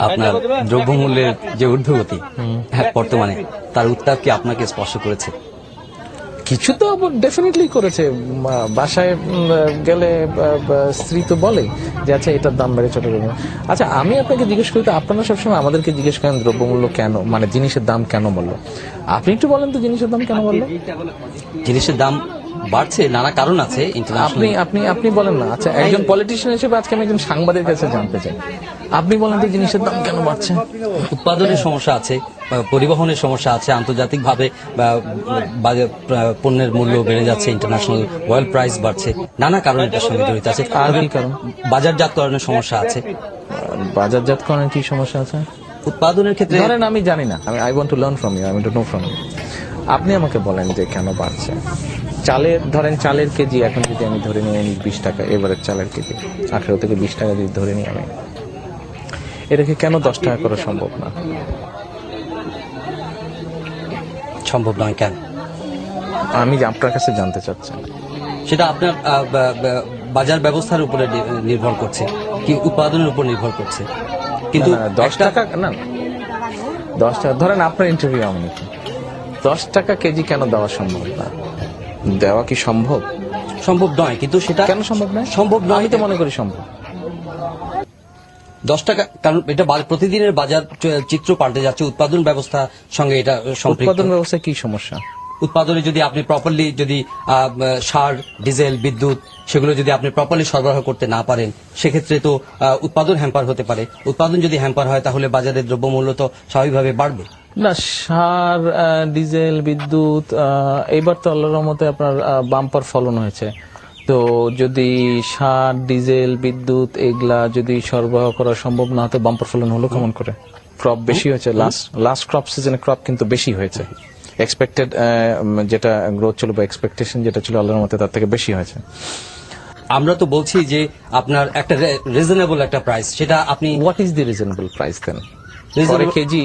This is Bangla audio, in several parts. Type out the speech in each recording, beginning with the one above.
আপনার দ্রব্যমূল্যের যে ঊর্ধ্বগতি বর্তমানে তার উত্তাপ কি আপনাকে স্পর্শ করেছে? কিছু তো ডেফিনেটলি করেছে। বাসায় গেলে স্ত্রী তো বলে যে আচ্ছা এটার দাম বেড়ে চলে গেল। আচ্ছা আমি আপনাকে জিজ্ঞেস করি, তো আপনারা সবসময় আমাদেরকে জিজ্ঞেস করেন দ্রব্যমূল্য কেন, মানে জিনিসের দাম কেন বললো। আপনি একটু বলেন তো জিনিসের দাম কেন বললো? জিনিসের দাম বাড়ছে, নানা কারণ আছে। আপনি আপনি আপনি বলেন না। আচ্ছা একজন পলিটিশিয়ান হিসেবে আজকে আমি একজন সাংবাদিকের কাছে জানতে চাই, আপনি বলেন তো জিনিসের দাম কেন বাড়ছে? উৎপাদনের সমস্যা আছে, পরিবহনের সমস্যা আছে, আন্তর্জাতিকভাবে পণ্যের মূল্য বেড়ে যাচ্ছে, ইন্টারন্যাশনাল অয়েল প্রাইস বাড়ছে, নানা কারণ এটার সঙ্গে জড়িত আছে। আর কি কারণ? বাজারজাতকরণের সমস্যা আছে। বাজারজাতকরণের কি সমস্যা আছে? উৎপাদনের ক্ষেত্রে ধরেন আমি জানি না, I want to learn from you, I want to know from you. আপনি আমাকে বলেন যে কেন বাড়ছে। চালের ধরেন চালের কেজি এখন যদি আমি ধরে নিই 20 টাকা, এবারে চালের কেজি 18 থেকে 20 টাকা যদি ধরে নিই আমি, এটাকে কেন 10 টাকা করা সম্ভব না? সম্ভব নয় কেন? আমি আপনার কাছে জানতে চাচ্ছি। সেটা আপনার বাজার ব্যবস্থার উপরে নির্ভর করছে, কি উৎপাদনের উপর নির্ভর করছে। কিন্তু 10 টাকা না, 10 টাকা ধরেন আপনার ইন্টারভিউ আমি নিচ্ছি, 10 টাকা কেজি কেন দেওয়া সম্ভব না? দেওয়া কি সম্ভব? সম্ভব নয়, কিন্তু সেটা কেন সম্ভব নয়? সম্ভব নয়, আমি তো মনে করি সম্ভব। 10 টাকা, কারণ এটা প্রতিদিনের বাজার চিত্র পাল্টে যাচ্ছে, উৎপাদন ব্যবস্থার সঙ্গে এটা সম্পৃক্ত। উৎপাদন ব্যবস্থায় কি সমস্যা? উৎপাদনে যদি আপনি প্রপারলি যদি সার, ডিজেল, বিদ্যুৎ সেগুলো যদি আপনি প্রপারলি সরবরাহ করতে না পারেন, সেক্ষেত্রে তো উৎপাদন হ্যাম্পার হতে পারে। উৎপাদন যদি হ্যাম্পার হয় তাহলে বাজারের দ্রব্যমূল্য তো স্বাভাবিকভাবে বাড়বে না। সার, ডিজেল, বিদ্যুৎ এইবার তো আল্লাহর রহমতে আপনার বাম্পার ফলন হয়েছে। তো যদি সার, ডিজেল, বিদ্যুৎ এগুলা যদি সরবরাহ করা সম্ভব না হতো, বাম্পার ফলন হলো কেমন করে? ক্রপ বেশি হয়েছে, লাস্ট ক্রপ সিজনে ক্রপ কিন্তু বেশি হয়েছে। এক্সপেক্টেড যেটা গ্রোথ ছিল বা এক্সপেকটেশন যেটা ছিল আল্লাহর মতে তার থেকে বেশি হয়েছে। আমরা তো বলছি যে আপনার একটা রিজনেবল একটা প্রাইস, সেটা আপনি what is the reasonable price then for a KG,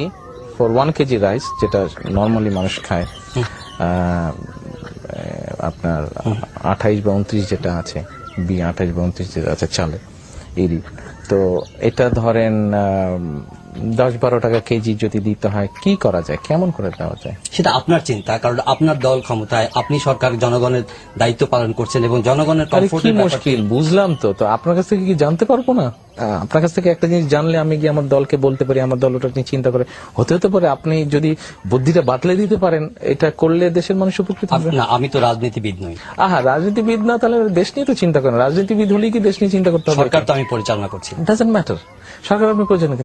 for 1 KG rice যেটা নর্মালি মানুষ খায়, আপনার 28 বা 29 যেটা আছে, 28 বা 29 যেটা আছে চালে এরি, তো এটা ধরেন 10-12 টাকা কেজি যদি দিতে হয়, কি করা যায়, কেমন করে দেওয়া যায়? সেটা আপনার চিন্তা, কারণ আপনার দল ক্ষমতায়, আপনি সরকার, জনগণের দায়িত্ব পালন করছেন এবং জনগণের কমফোর্টের ব্যাপারটি মুশকিল বুঝলাম। তো আপনার কাছ থেকে কি জানতে পারবো না? আপনার কাছ থেকে একটা জিনিস জানলে আমি গিয়ে আমার দলকে বলতে পারি, আমার দল ওটা নিয়ে চিন্তা করে, হতে পারে আপনি যদি বুদ্ধিটা বাতলে দিতে পারেন, এটা করলে দেশের মানুষ উপকৃত হবে। না, আমি তো রাজনীতিবিদ নই। রাজনীতিবিদ না, তাহলে দেশ নিয়ে তো চিন্তা করেন। রাজনীতিবিদ হলেই কি দেশ নিয়ে চিন্তা করতে হবে? সরকার তো আমি পরিচালনা করছি। ডাজন্ট ম্যাটার, সরকার আপনি পরিচালনা